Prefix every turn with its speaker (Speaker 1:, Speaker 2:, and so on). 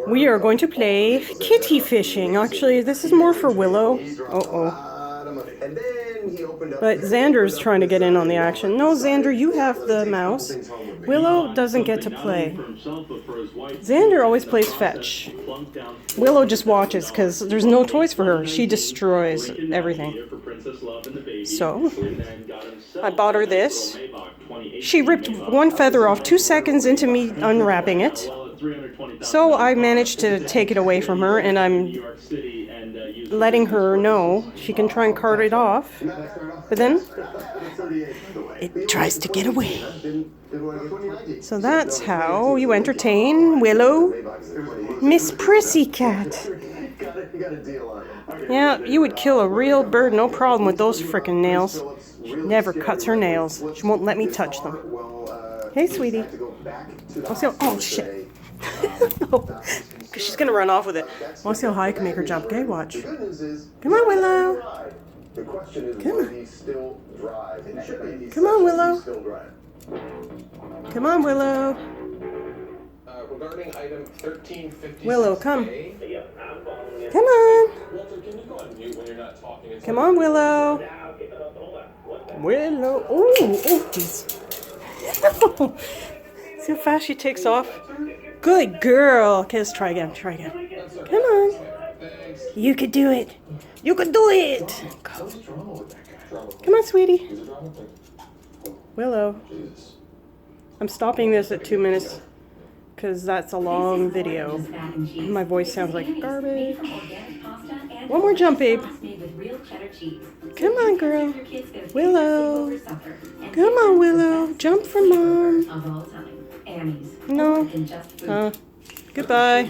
Speaker 1: We are going to play kitty fishing. Actually, this is more for Willow. Uh-oh. But Xander's trying to get in on the action. No, Xander, you have the mouse. Willow doesn't get to play. Xander always plays fetch. Willow just watches because there's no toys for her. She destroys everything. So, I bought her this. She ripped one feather off 2 seconds into me unwrapping it. So I managed to take it away from her, and I'm letting her know she can try and cart it off. But then it tries to get away. So that's how you entertain Willow. Miss Prissy Cat. Yeah, you would kill a real bird, no problem with those frickin' nails. She never cuts her nails. She won't let me touch them. Hey, sweetie. Oh, shit. Because she's going to run off with it. Want to see how high I can make her jump? Okay, watch. Come on, Willow. Come on. Come on, Willow. Come on, Willow.
Speaker 2: Regarding item 1356.
Speaker 1: Willow, come. Come on.
Speaker 2: Walter, can you go on mute when you're not talking?
Speaker 1: Come on, Willow. Willow. Oh, jeez. See how fast she takes off? Good girl. Okay, let's try again. Try again. Come on. You could do it. You could do it. Go. Come on, sweetie. Willow. I'm stopping this at 2 minutes because that's a long video. My voice sounds like garbage. One more jump, babe. Come on, girl. Willow. Come on, Willow. Jump for mom. No. Goodbye.